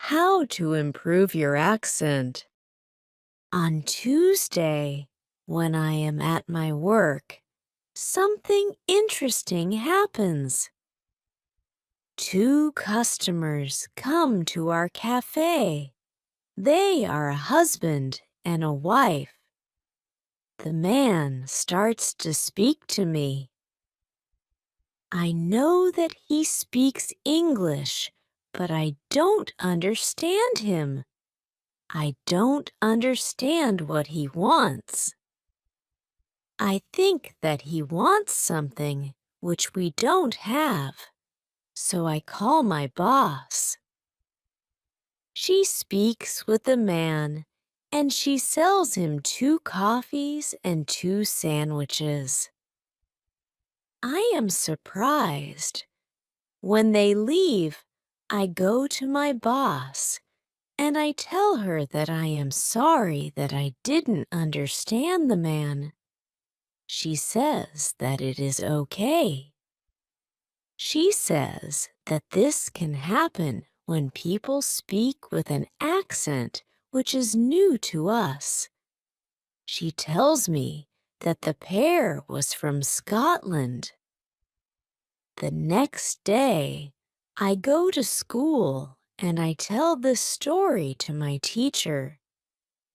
How to improve your accent. On Tuesday, when I am at my work, something interesting happens. Two customers come to our cafe. They are a husband and a wife. The man starts to speak to me. I know that he speaks English, but I don't understand him. I don't understand what he wants. I think that he wants something which we don't have, so I call my boss. She speaks with the man, and she sells him 2 coffees and 2 sandwiches. I am surprised. When they leave, I go to my boss and I tell her that I am sorry that I didn't understand the man. She says that it is okay. She says that this can happen when people speak with an accent which is new to us. She tells me that the pair was from Scotland. The next day, I go to school and I tell this story to my teacher.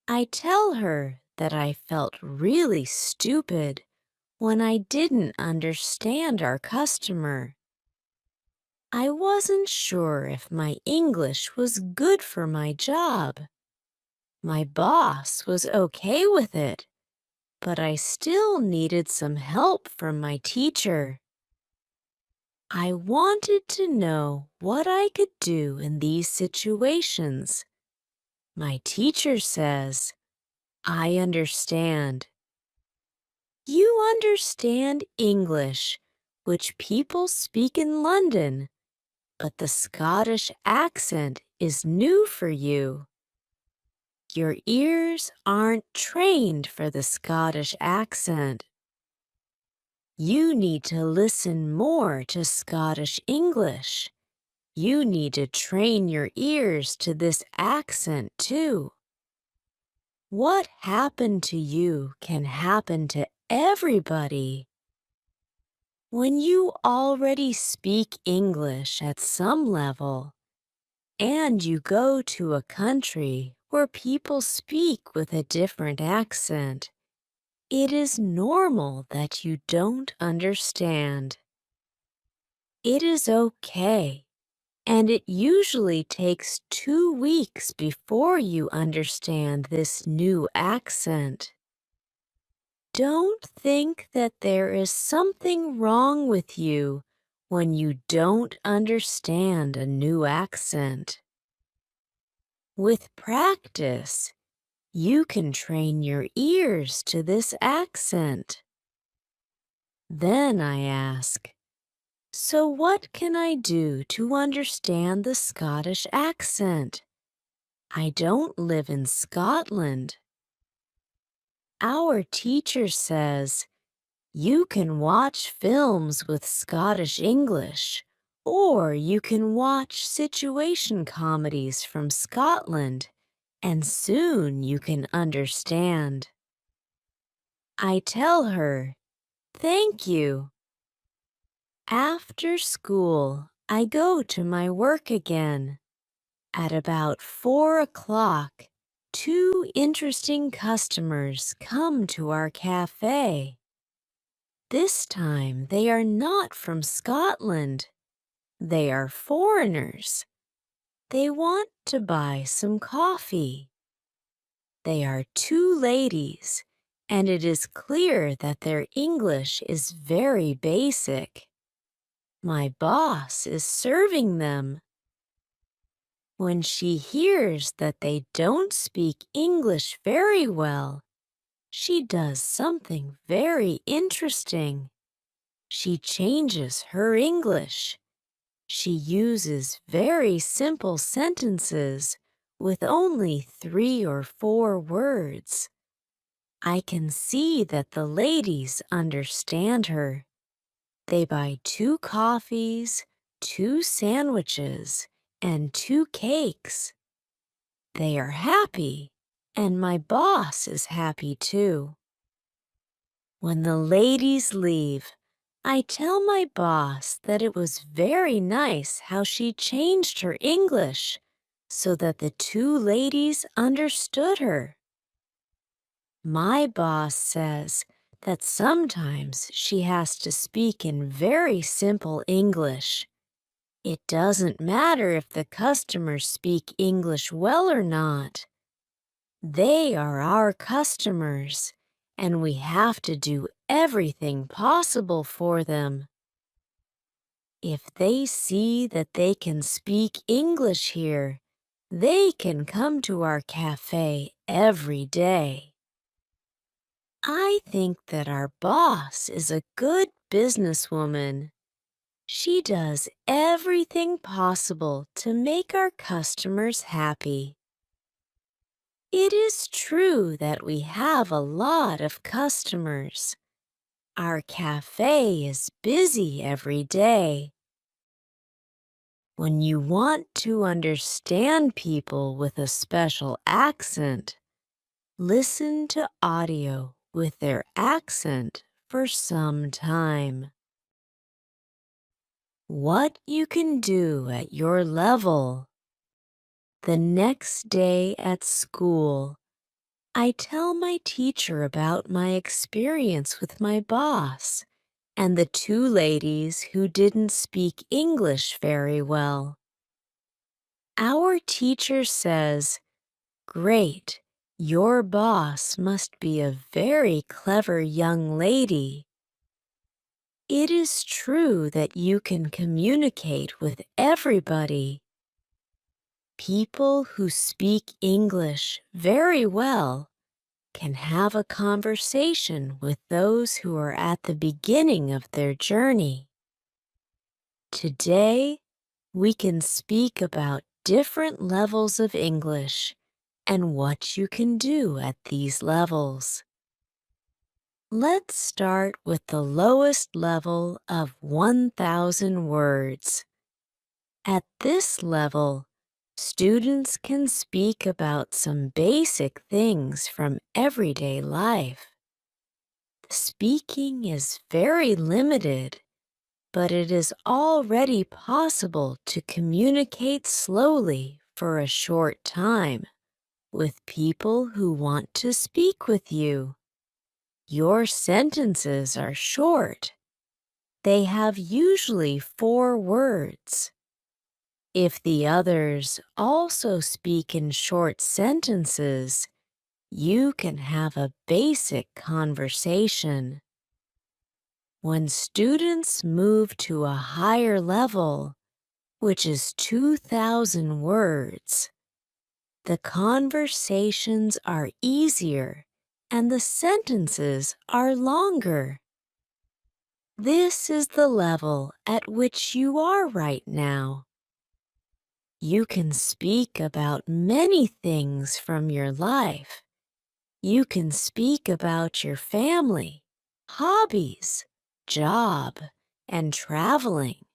I tell her that I felt really stupid when I didn't understand our customer. I wasn't sure if my English was good for my job. My boss was okay with it, but I still needed some help from my teacher. I wanted to know what I could do in these situations. My teacher says, I understand. You understand English, which people speak in London, but the Scottish accent is new for you. Your ears aren't trained for the Scottish accent. You need to listen more to Scottish English. You need to train your ears to this accent too. What happened to you can happen to everybody. When you already speak English at some level, and you go to a country where people speak with a different accent, it is normal that you don't understand. It is okay, and it usually takes 2 weeks before you understand this new accent. Don't think that there is something wrong with you when you don't understand a new accent. With practice, you can train your ears to this accent. Then I ask, so what can I do to understand the Scottish accent? I don't live in Scotland. Our teacher says, you can watch films with Scottish English, or you can watch situation comedies from Scotland, and soon you can understand. I tell her, thank you. After school, I go to my work again. At about 4 o'clock, 2 interesting customers come to our cafe. This time they are not from Scotland. They are foreigners. They want to buy some coffee. They are 2 ladies, and it is clear that their English is very basic. My boss is serving them. When she hears that they don't speak English very well, she does something very interesting. She changes her English. She uses very simple sentences with only 3 or 4 words. I can see that the ladies understand her. They buy 2 coffees, 2 sandwiches, and 2 cakes. they are happy, and my boss is happy too. When the ladies leave, I tell my boss that it was very nice how she changed her English so that the two ladies understood her. My boss says that sometimes she has to speak in very simple English. It doesn't matter if the customers speak English well or not. They are our customers, and we have to do everything possible for them. If they see that they can speak English here, they can come to our cafe every day. I think that our boss is a good businesswoman. She does everything possible to make our customers happy. It is true that we have a lot of customers. Our cafe is busy every day. When you want to understand people with a special accent, listen to audio with their accent for some time. What you can do at your level. The next day at school, I tell my teacher about my experience with my boss and the two ladies who didn't speak English very well. Our teacher says, "Great, your boss must be a very clever young lady." It is true that you can communicate with everybody. People who speak English very well can have a conversation with those who are at the beginning of their journey. Today, we can speak about different levels of English and what you can do at these levels. Let's start with the lowest level of 1,000 words. At this level, students can speak about some basic things from everyday life. The speaking is very limited, but it is already possible to communicate slowly for a short time with people who want to speak with you. Your sentences are short. They have usually 4 words. If the others also speak in short sentences, you can have a basic conversation. When students move to a higher level, which is 2,000 words, the conversations are easier and the sentences are longer. This is the level at which you are right now. You can speak about many things from your life. You can speak about your family, hobbies, job, and traveling.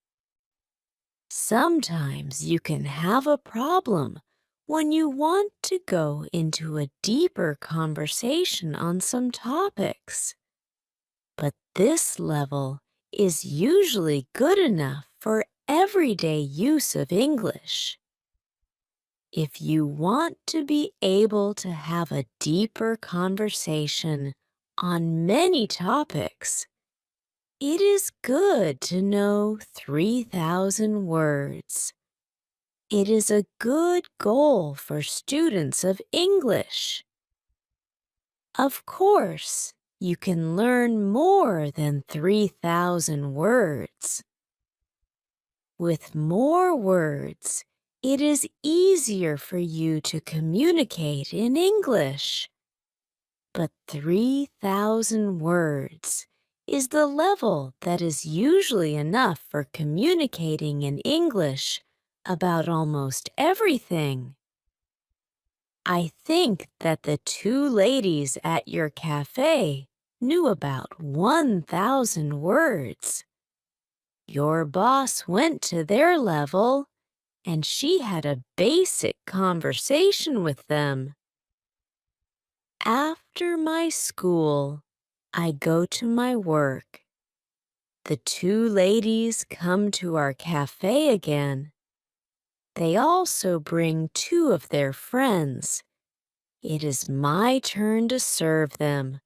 Sometimes you can have a problem when you want to go into a deeper conversation on some topics. But this level is usually good enough for everyday use of English. If you want to be able to have a deeper conversation on many topics, it is good to know 3,000 words. It is a good goal for students of English. Of course, you can learn more than 3,000 words. With more words, it is easier for you to communicate in English. But 3,000 words is the level that is usually enough for communicating in English about almost everything. I think that the two ladies at your cafe knew about 1,000 words. Your boss went to their level, and she had a basic conversation with them. After my school, I go to my work. The two ladies come to our cafe again. They also bring two of their friends. It is my turn to serve them.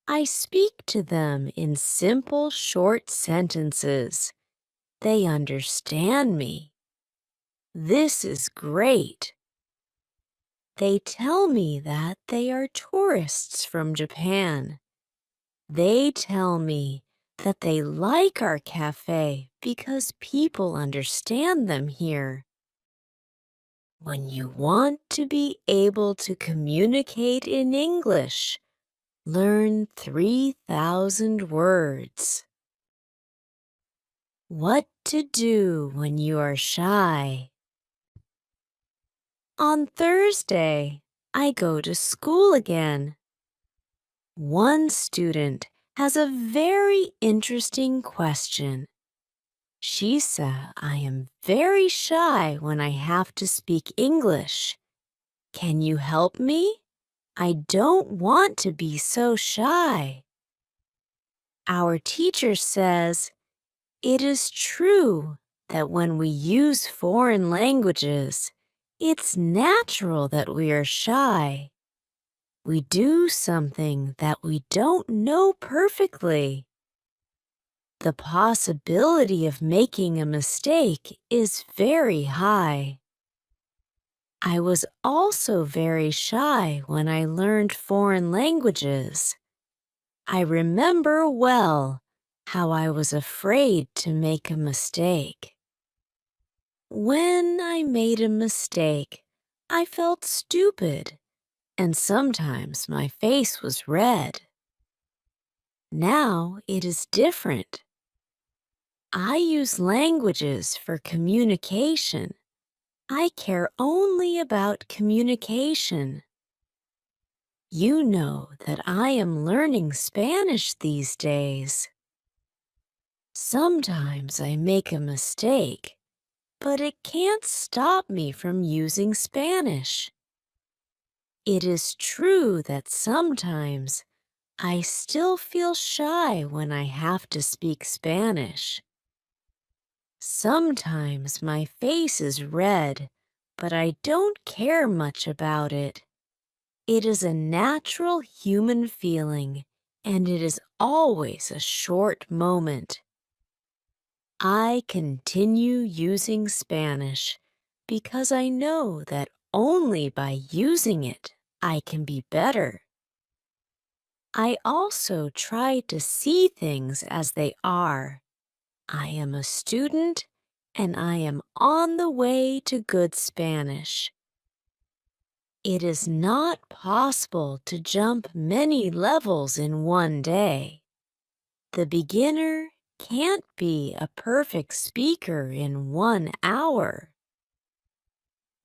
I speak to them in simple, short sentences. They understand me. This is great. They tell me that they are tourists from Japan. They tell me that they like our cafe because people understand them here. When you want to be able to communicate in English, learn 3,000 words. What to do when you are shy. On Thursday, I go to school again. One student has a very interesting question. She said I am very shy when I have to speak English. Can you help me? I don't want to be so shy. Our teacher says, it is true that when we use foreign languages, it's natural that we are shy. We do something that we don't know perfectly. The possibility of making a mistake is very high. I was also very shy when I learned foreign languages. I remember well how I was afraid to make a mistake. When I made a mistake, I felt stupid, and sometimes my face was red. Now it is different. I use languages for communication. I care only about communication. You know that I am learning Spanish these days. Sometimes I make a mistake, but it can't stop me from using Spanish. It is true that sometimes I still feel shy when I have to speak Spanish. Sometimes my face is red, but I don't care much about it. It is a natural human feeling, and it is always a short moment. I continue using Spanish because I know that only by using it I can be better. I also try to see things as they are. I am a student and I am on the way to good Spanish. It is not possible to jump many levels in one day. The beginner can't be a perfect speaker in 1 hour.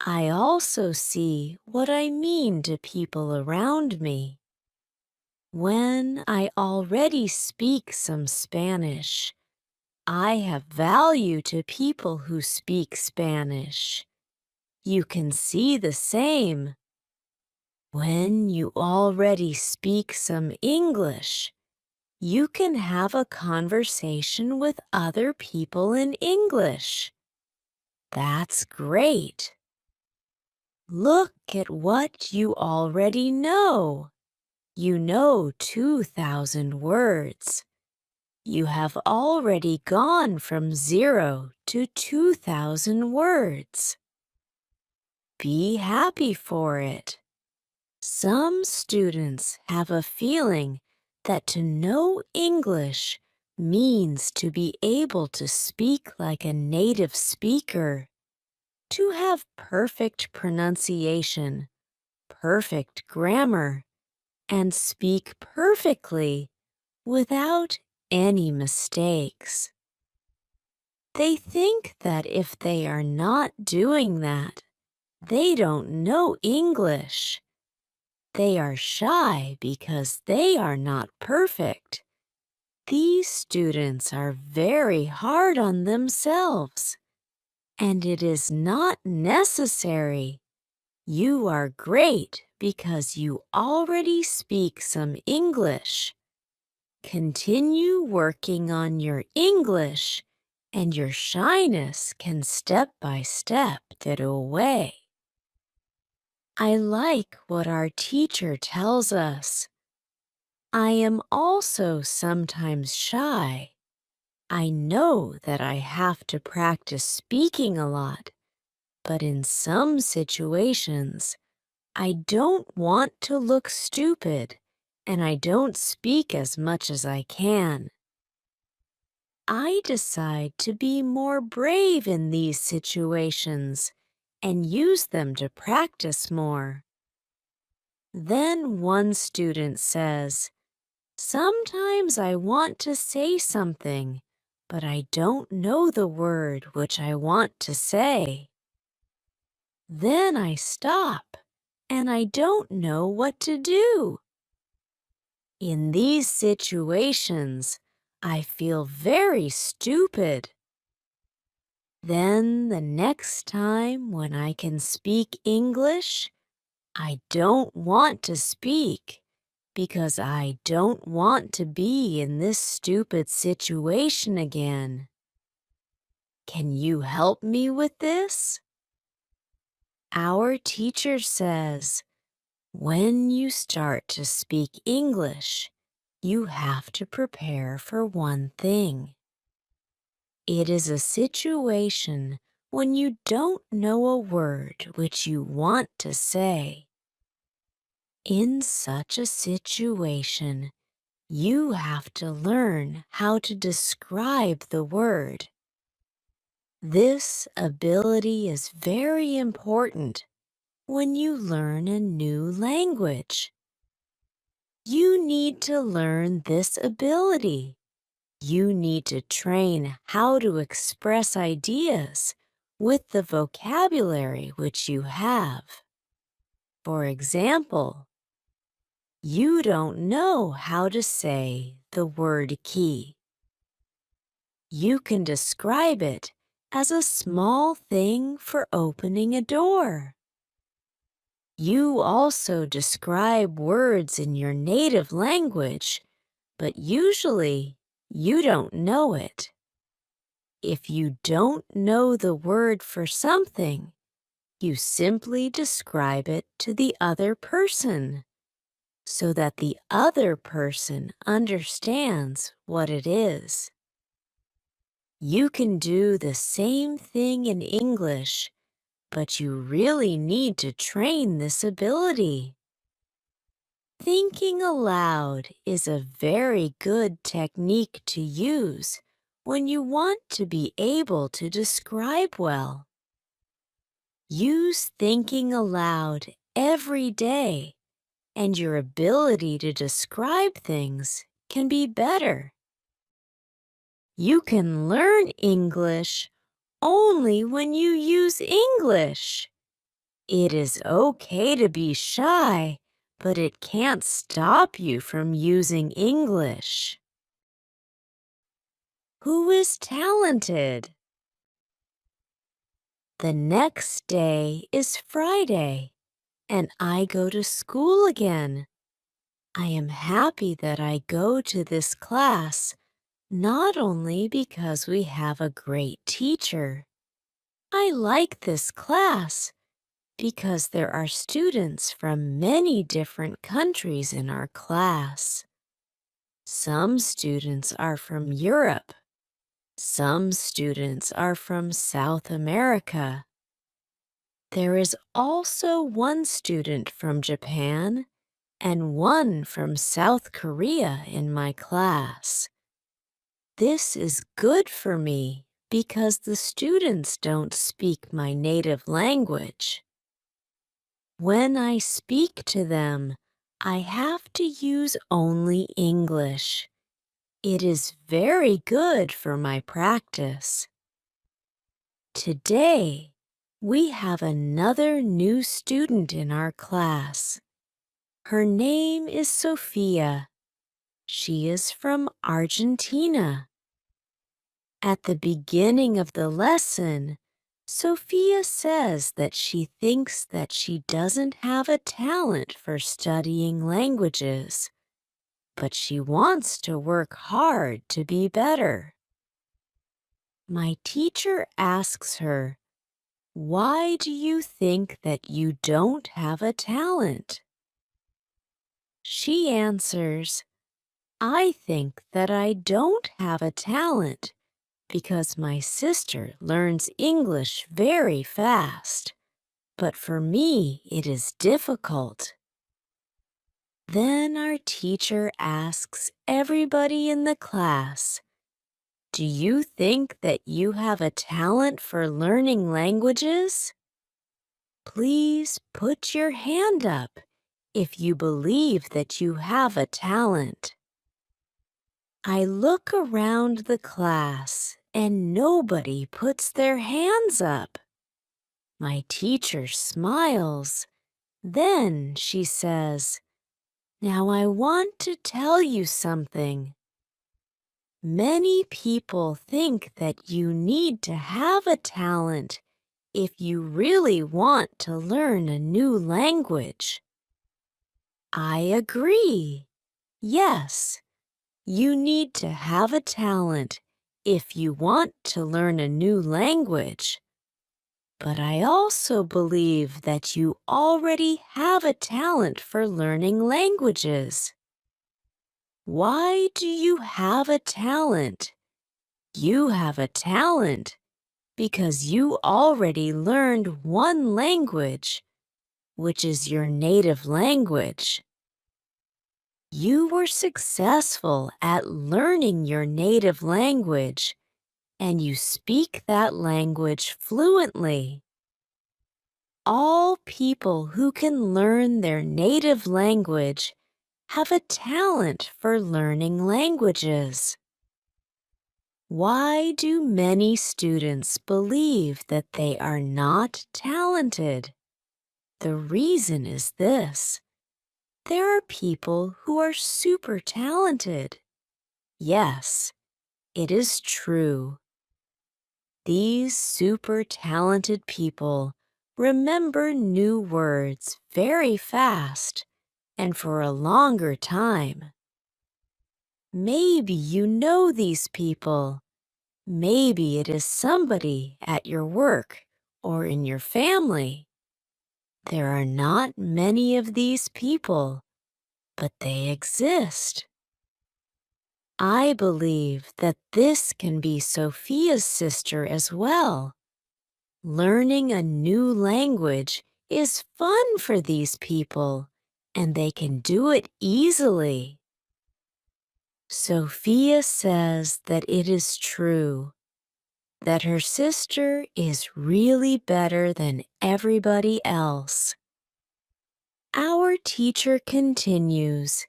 I also see what I mean to people around me. When I already speak some Spanish, I have value to people who speak Spanish. You can see the same. When you already speak some English, you can have a conversation with other people in English. That's great. Look at what you already know. You know 2,000 words. You have already gone from 0 to 2,000 words. Be happy for it. Some students have a feeling that to know English means to be able to speak like a native speaker, to have perfect pronunciation, perfect grammar, and speak perfectly without any mistakes. They think that if they are not doing that, they don't know English. They are shy because they are not perfect. These students are very hard on themselves, And it is not necessary. You are great because you already speak some English. Continue working on your English, and your shyness can step by step get away. I like what our teacher tells us. I am also sometimes shy. I know that I have to practice speaking a lot, but in some situations, I don't want to look stupid, and I don't speak as much as I can. I decide to be more brave in these situations and use them to practice more. Then one student says, "Sometimes I want to say something, but I don't know the word which I want to say. Then I stop, and I don't know what to do." In these situations, I feel very stupid. Then the next time when I can speak English, I don't want to speak because I don't want to be in this stupid situation again. Can you help me with this? Our teacher says, when you start to speak English, you have to prepare for one thing. It is a situation when you don't know a word which you want to say. In such a situation, you have to learn how to describe the word. This ability is very important when you learn a new language. You need to learn this ability. You need to train how to express ideas with the vocabulary which you have. For example, you don't know how to say the word key. You can describe it as a small thing for opening a door. You also describe words in your native language, but usually you don't know it. If you don't know the word for something, you simply describe it to the other person so that the other person understands what it is. You can do the same thing in English, but you really need to train this ability. Thinking aloud is a very good technique to use when you want to be able to describe well. Use thinking aloud every day, and your ability to describe things can be better. You can learn English only when you use English. It is okay to be shy, but it can't stop you from using English. Who is talented? The next day is Friday, and I go to school again. I am happy that I go to this class, not only because we have a great teacher. I like this class because there are students from many different countries in our class. Some students are from Europe. Some students are from South America. There is also one student from Japan and one from South Korea in my class. This is good for me because the students don't speak my native language. When I speak to them, I have to use only English. It is very good for my practice. Today, we have another new student in our class. Her name is Sophia. She is from Argentina. At the beginning of the lesson, Sophia says that she thinks that she doesn't have a talent for studying languages, but she wants to work hard to be better. My teacher asks her, "Why do you think that you don't have a talent?" She answers, "I think that I don't have a talent because my sister learns English very fast, but for me it is difficult." Then our teacher asks everybody in the class, "Do you think that you have a talent for learning languages? Please put your hand up if you believe that you have a talent." I look around the class and nobody puts their hands up. My teacher smiles. Then she says, "Now I want to tell you something. Many people think that you need to have a talent if you really want to learn a new language." I agree. Yes, you need to have a talent if you want to learn a new language. But I also believe that you already have a talent for learning languages. Why do you have a talent? You have a talent because you already learned one language, which is your native language. You were successful at learning your native language, and you speak that language fluently. All people who can learn their native language have a talent for learning languages. Why do many students believe that they are not talented? The reason is this: there are people who are super talented. Yes, it is true. These super talented people remember new words very fast and for a longer time. Maybe you know these people. Maybe it is somebody at your work or in your family. There are not many of these people, but they exist. I believe that this can be Sophia's sister as well. Learning a new language is fun for these people, and they can do it easily. Sophia says that it is true, that her sister is really better than everybody else. Our teacher continues,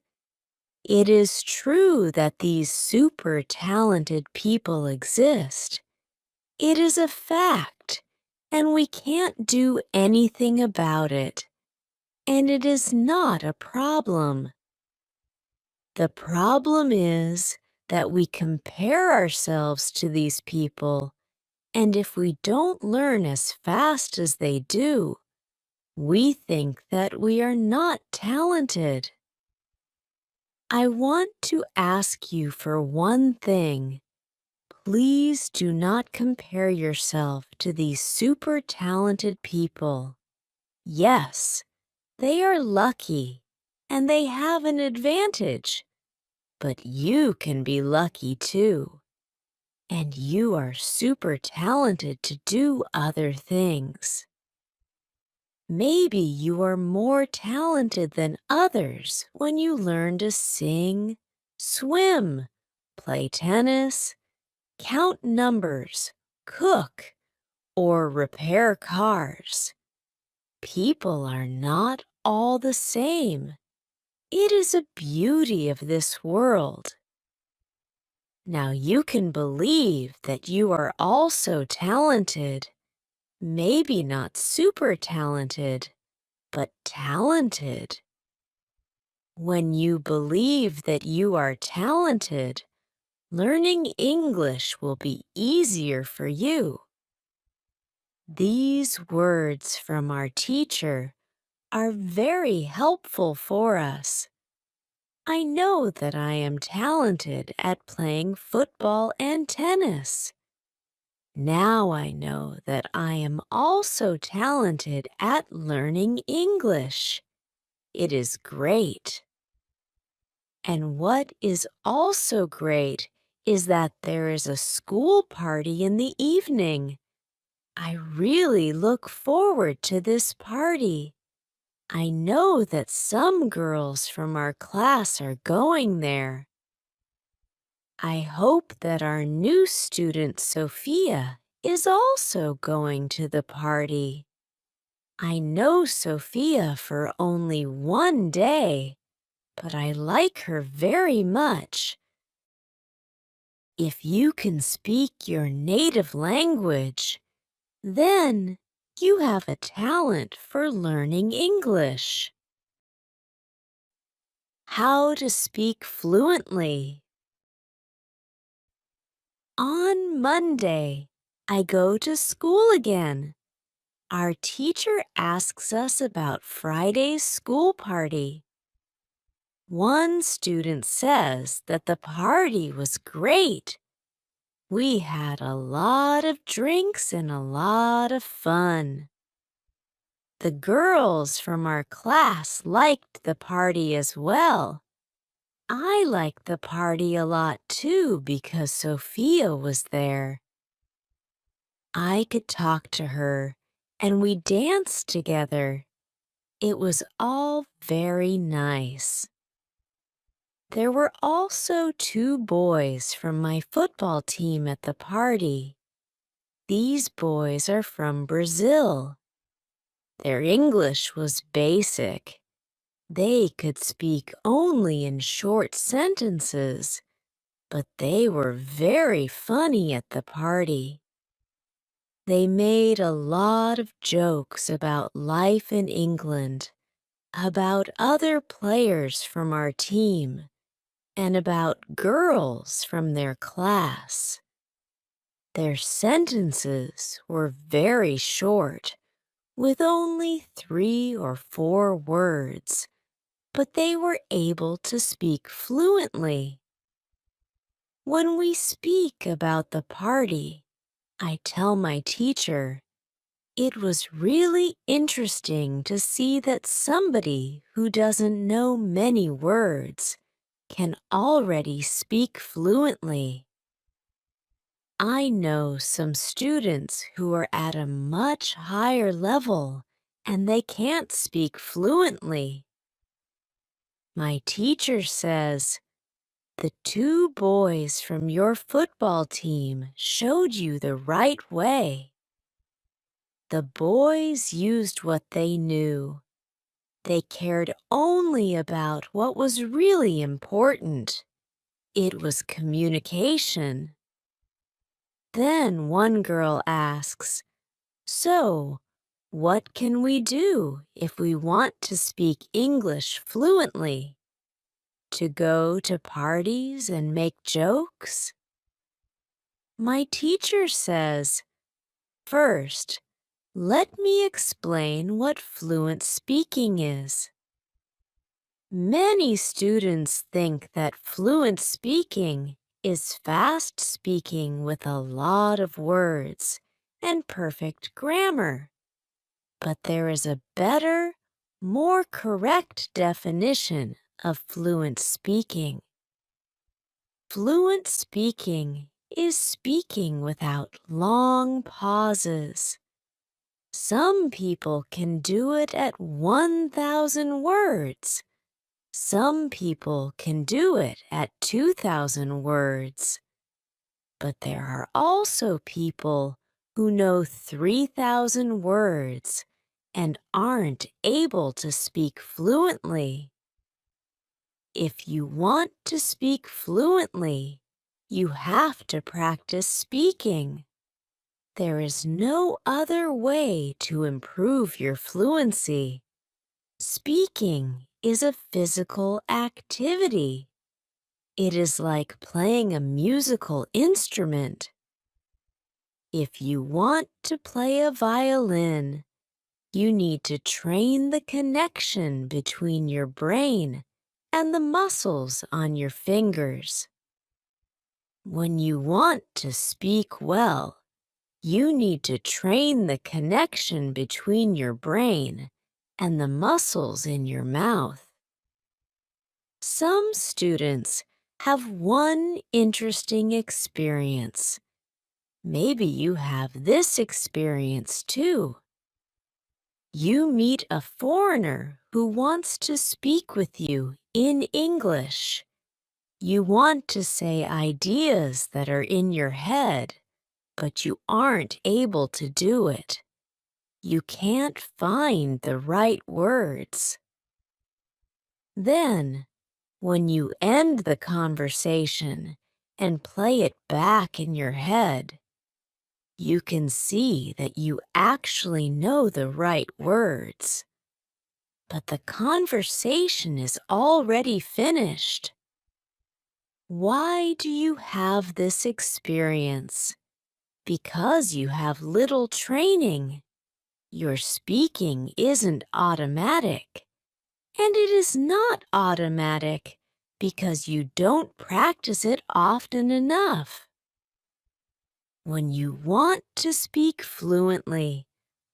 "It is true that these super talented people exist. It is a fact, and we can't do anything about it. And it is not a problem. The problem is that we compare ourselves to these people, and if we don't learn as fast as they do, we think that we are not talented." I want to ask you for one thing. Please do not compare yourself to these super talented people. Yes, they are lucky, and they have an advantage. But you can be lucky too. And you are super talented to do other things. Maybe you are more talented than others when you learn to sing, swim, play tennis, count numbers, cook, or repair cars. People are not all the same. It is a beauty of this world. Now you can believe that you are also talented. Maybe not super talented, but talented. When you believe that you are talented, learning English will be easier for you. These words from our teacher are very helpful for us. I know that I am talented at playing football and tennis. Now I know that I am also talented at learning English. It is great. And what is also great is that there is a school party in the evening. I really look forward to this party. I know that some girls from our class are going there. I hope that our new student, Sophia, is also going to the party. I know Sophia for only one day, but I like her very much. If you can speak your native language, then you have a talent for learning English. How to speak fluently. On Monday, I go to school again. Our teacher asks us about Friday's school party. One student says that the party was great. We had a lot of drinks and a lot of fun. The girls from our class liked the party as well. I liked the party a lot too because Sophia was there. I could talk to her and we danced together. It was all very nice. There were also two boys from my football team at the party. These boys are from Brazil. Their English was basic. They could speak only in short sentences, but they were very funny at the party. They made a lot of jokes about life in England, about other players from our team, and about girls from their class. Their sentences were very short, with only 3 or 4 words, but they were able to speak fluently. When we speak about the party, I tell my teacher, it was really interesting to see that somebody who doesn't know many words can already speak fluently. I know some students who are at a much higher level and they can't speak fluently. My teacher says, the two boys from your football team showed you the right way. The boys used what they knew. They cared only about what was really important. It was communication. Then one girl asks, so, what can we do if we want to speak English fluently? To go to parties and make jokes? My teacher says, first, let me explain what fluent speaking is. Many students think that fluent speaking is fast speaking with a lot of words and perfect grammar. But there is a better, more correct definition of fluent speaking. Fluent speaking is speaking without long pauses. Some people can do it at 1,000 words. Some people can do it at 2,000 words. But there are also people who know 3,000 words and aren't able to speak fluently. If you want to speak fluently, you have to practice speaking. There is no other way to improve your fluency. Speaking is a physical activity. It is like playing a musical instrument. If you want to play a violin, you need to train the connection between your brain and the muscles on your fingers. When you want to speak well, you need to train the connection between your brain and the muscles in your mouth. Some students have one interesting experience. Maybe you have this experience too. You meet a foreigner who wants to speak with you in English. You want to say ideas that are in your head, but you aren't able to do it. You can't find the right words. Then, when you end the conversation and play it back in your head, you can see that you actually know the right words. But the conversation is already finished. Why do you have this experience? Because you have little training. Your speaking isn't automatic. And it is not automatic because you don't practice it often enough. When you want to speak fluently,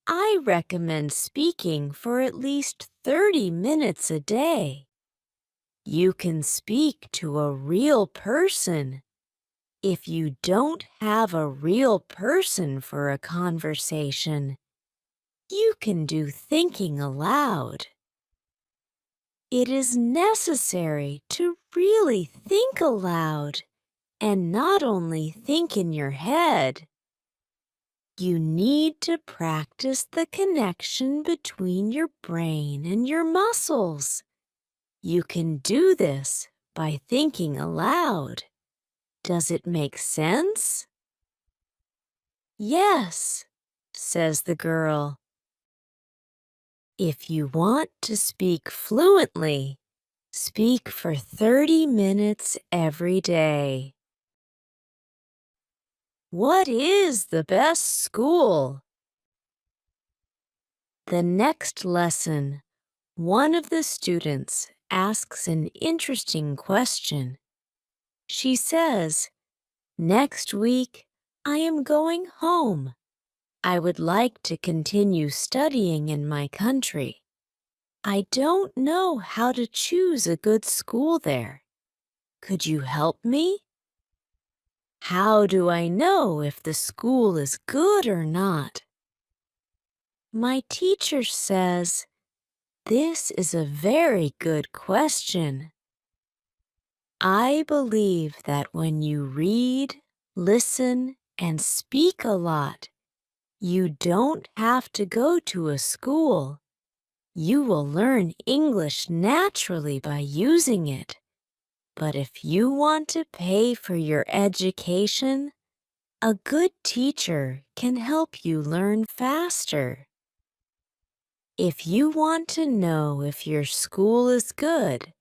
I recommend speaking for at least 30 minutes a day. You can speak to a real person. If you don't have a real person for a conversation, you can do thinking aloud. It is necessary to really think aloud and not only think in your head. You need to practice the connection between your brain and your muscles. You can do this by thinking aloud. Does it make sense? Yes, says the girl. If you want to speak fluently, speak for 30 minutes every day. What is the best school? The next lesson, one of the students asks an interesting question. She says, "Next week, I am going home. I would like to continue studying in my country. I don't know how to choose a good school there. Could you help me? How do I know if the school is good or not?" My teacher says, "This is a very good question." I believe that when you read, listen, and speak a lot, you don't have to go to a school. You will learn English naturally by using it. But if you want to pay for your education, a good teacher can help you learn faster. If you want to know if your school is good,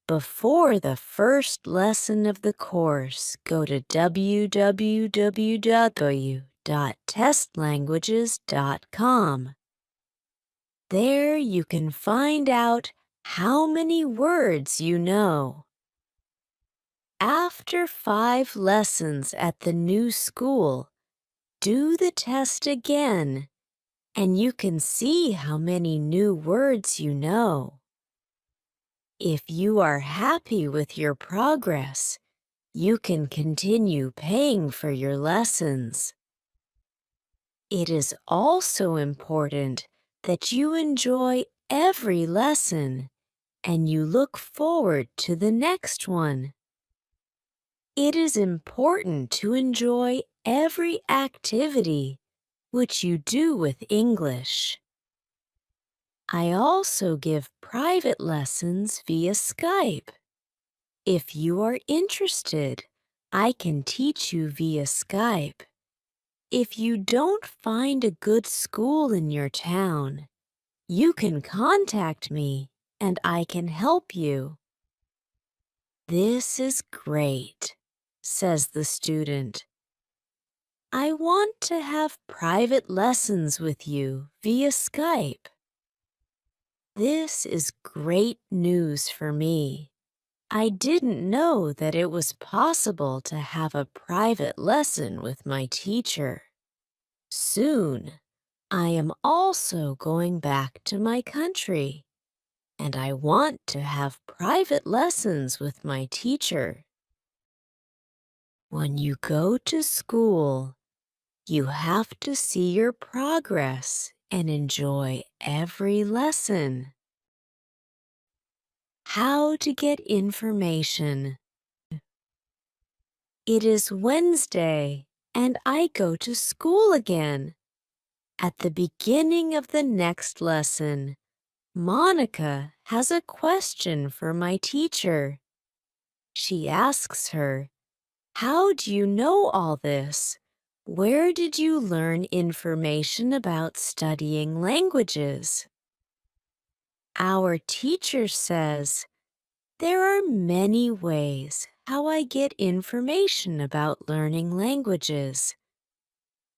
before the first lesson of the course, go to www.testlanguages.com. There you can find out how many words you know. After 5 lessons at the new school, do the test again, and you can see how many new words you know. If you are happy with your progress, you can continue paying for your lessons. It is also important that you enjoy every lesson and you look forward to the next one. It is important to enjoy every activity which you do with English. I also give private lessons via Skype. If you are interested, I can teach you via Skype. If you don't find a good school in your town, you can contact me and I can help you. "This is great," says the student. I want to have private lessons with you via Skype. This is great news for me. I didn't know that it was possible to have a private lesson with my teacher. Soon, I am also going back to my country, and I want to have private lessons with my teacher. When you go to school, you have to see your progress and enjoy every lesson. How to get information. It is Wednesday, and I go to school again. At the beginning of the next lesson, Monica has a question for my teacher. She asks her, "How do you know all this? Where did you learn information about studying languages?" Our teacher says, "There are many ways how I get information about learning languages.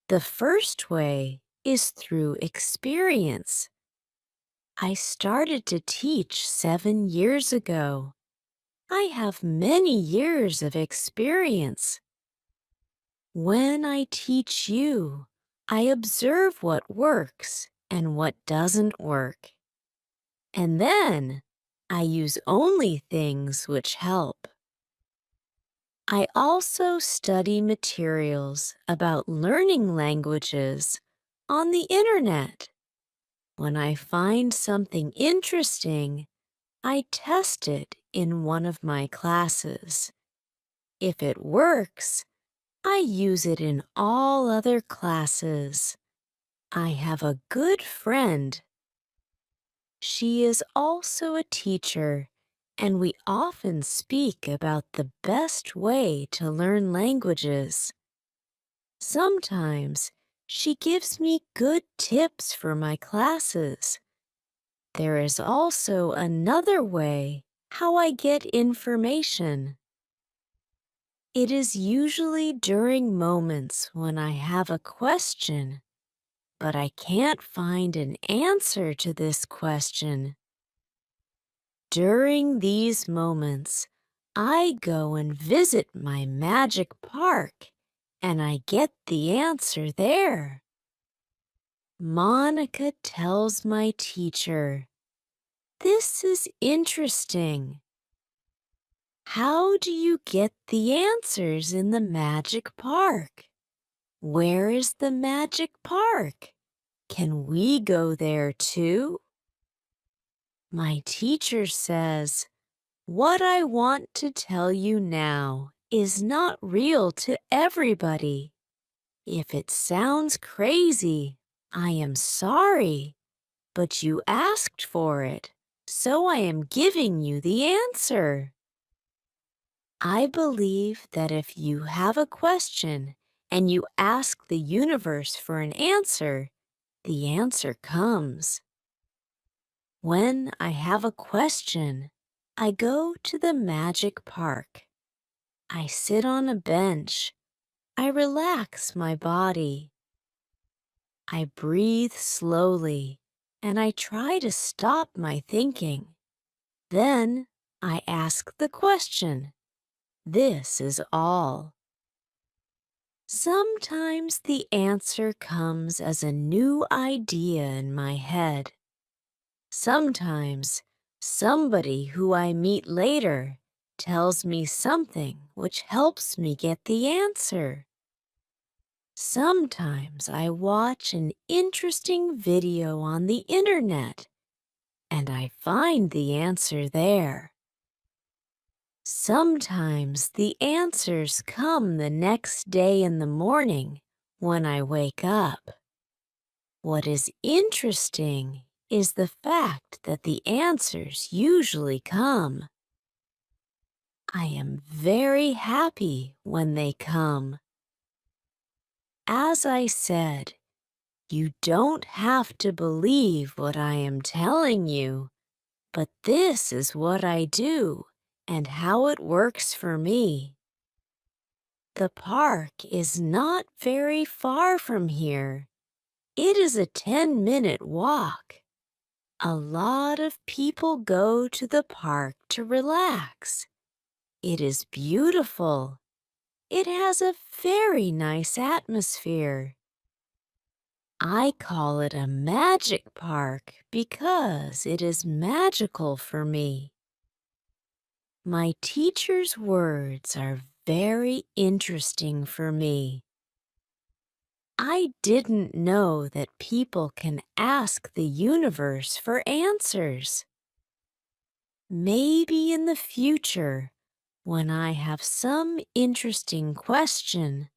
The first way is through experience. I started to teach 7 years ago. I have many years of experience. When I teach you, I observe what works and what doesn't work. And then I use only things which help. I also study materials about learning languages on the internet. When I find something interesting, I test it in one of my classes. If it works, I use it in all other classes. I have a good friend. She is also a teacher, and we often speak about the best way to learn languages. Sometimes she gives me good tips for my classes. There is also another way how I get information. It is usually during moments when I have a question, but I can't find an answer to this question. During these moments, I go and visit my magic park, and I get the answer there. Monica tells my teacher, "This is interesting. How do you get the answers in the magic park? Where is the magic park? Can we go there too?" My teacher says, "What I want to tell you now is not real to everybody. If it sounds crazy, I am sorry, but you asked for it, so I am giving you the answer." I believe that if you have a question and you ask the universe for an answer, the answer comes. When I have a question, I go to the magic park. I sit on a bench. I relax my body. I breathe slowly, and I try to stop my thinking. Then I ask the question. This is all. Sometimes the answer comes as a new idea in my head. Sometimes somebody who I meet later tells me something which helps me get the answer. Sometimes I watch an interesting video on the internet and I find the answer there. Sometimes the answers come the next day in the morning when I wake up. What is interesting is the fact that the answers usually come. I am very happy when they come. As I said, you don't have to believe what I am telling you, but this is what I do and how it works for me. The park is not very far from here. It is a 10-minute walk. A lot of people go to the park to relax. It is beautiful. It has a very nice atmosphere. I call it a magic park because it is magical for me. My teacher's words are very interesting for me. I didn't know that people can ask the universe for answers. Maybe in the future, when I have some interesting question,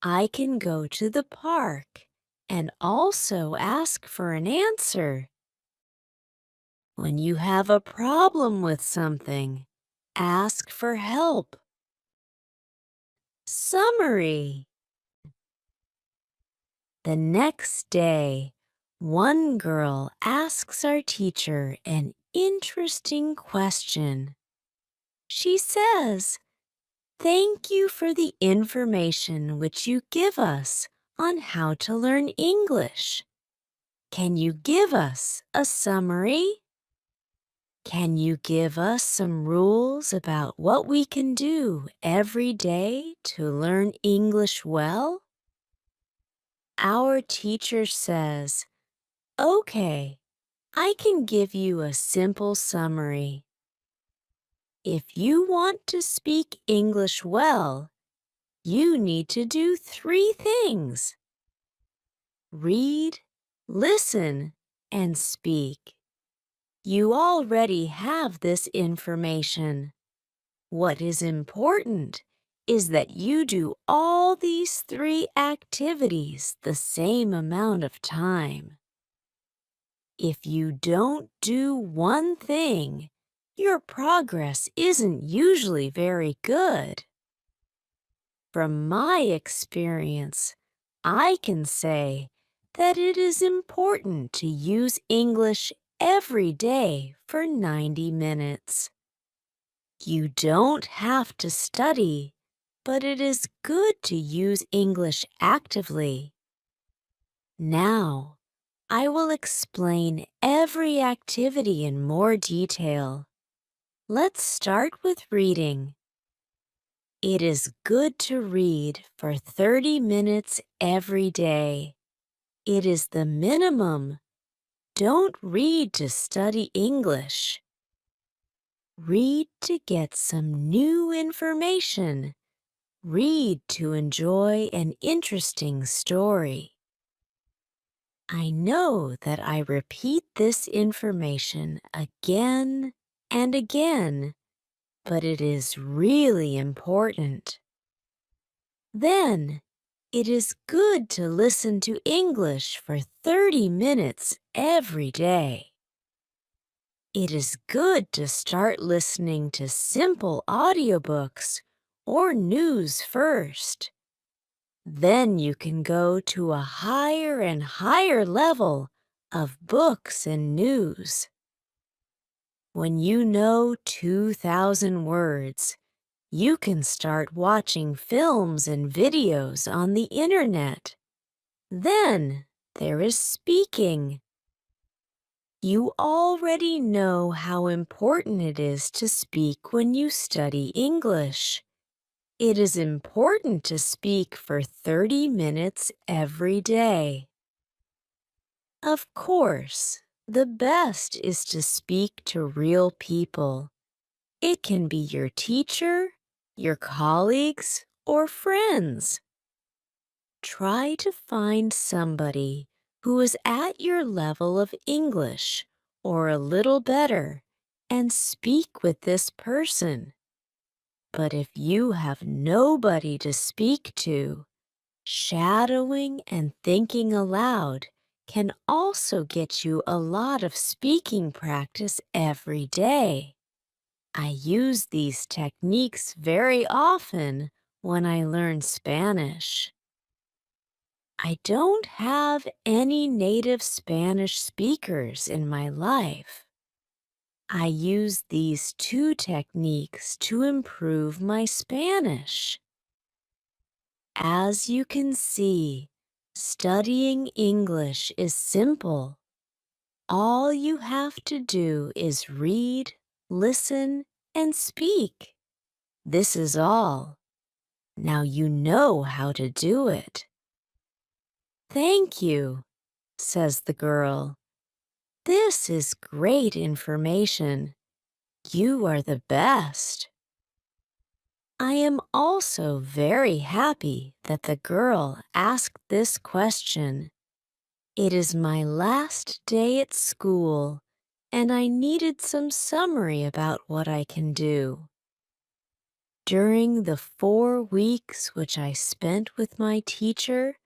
I can go to the park and also ask for an answer. When you have a problem with something, ask for help. Summary. The next day, one girl asks our teacher an interesting question. She says, "Thank you for the information which you give us on how to learn English. Can you give us a summary? Can you give us some rules about what we can do every day to learn English well?" Our teacher says, "Okay, I can give you a simple summary. If you want to speak English well, you need to do 3 things: read, listen, and speak. You already have this information. What is important is that you do all these 3 activities the same amount of time. If you don't do one thing, your progress isn't usually very good. From my experience, I can say that it is important to use English every day for 90 minutes. You don't have to study, but it is good to use English actively. Now, I will explain every activity in more detail. Let's start with reading. It is good to read for 30 minutes every day. It is the minimum. Don't read to study English. Read to get some new information. Read to enjoy an interesting story. I know that I repeat this information again and again, but it is really important. Then, it is good to listen to English for 30 minutes every day. It is good to start listening to simple audiobooks or news first. Then you can go to a higher and higher level of books and news. When you know 2,000 words, you can start watching films and videos on the internet. Then there is speaking. You already know how important it is to speak when you study English. It is important to speak for 30 minutes every day. Of course, the best is to speak to real people. It can be your teacher, your colleagues, or friends. Try to find somebody who is at your level of English or a little better and speak with this person. But if you have nobody to speak to, shadowing and thinking aloud can also get you a lot of speaking practice every day. I use these techniques very often when I learn Spanish. I don't have any native Spanish speakers in my life. I use these 2 techniques to improve my Spanish. As you can see, studying English is simple. All you have to do is read, listen, and speak. This is all. Now you know how to do it. Thank you, says the girl. This is great information. You are the best. I am also very happy that the girl asked this question. It is my last day at school, and I needed some summary about what I can do. During the 4 weeks which I spent with my teacher,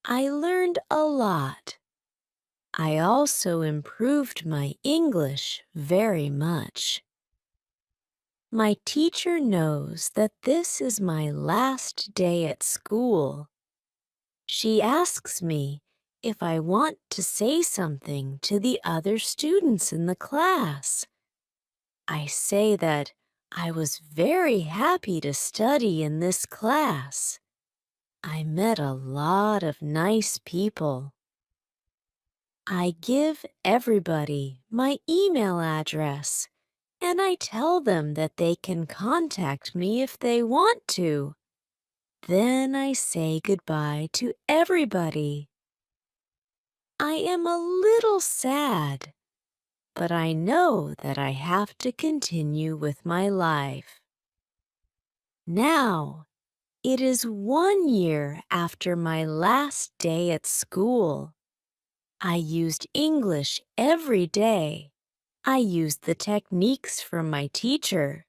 I learned a lot. I also improved my English very much. My teacher knows that this is my last day at school. She asks me if I want to say something to the other students in the class. I say that I was very happy to study in this class. I met a lot of nice people. I give everybody my email address, and I tell them that they can contact me if they want to. Then I say goodbye to everybody. I am a little sad, but I know that I have to continue with my life. Now, it is 1 year after my last day at school. I used English every day. I used the techniques from my teacher.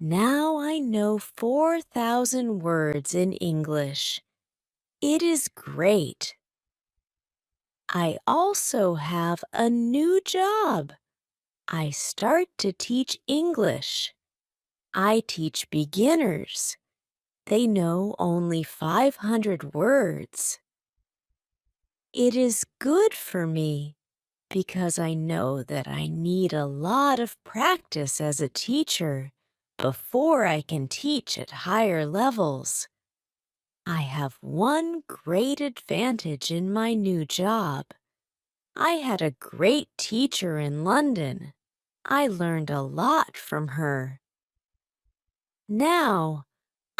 Now I know 4,000 words in English. It is great. I also have a new job. I start to teach English. I teach beginners. They know only 500 words. It is good for me because I know that I need a lot of practice as a teacher before I can teach at higher levels. I have one great advantage in my new job. I had a great teacher in London. I learned a lot from her. Now,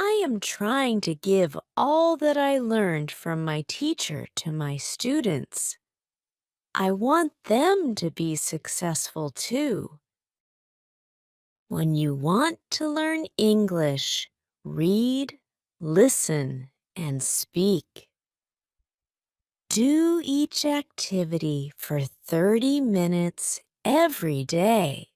I am trying to give all that I learned from my teacher to my students. I want them to be successful too. When you want to learn English, read, listen, and speak. Do each activity for 30 minutes every day.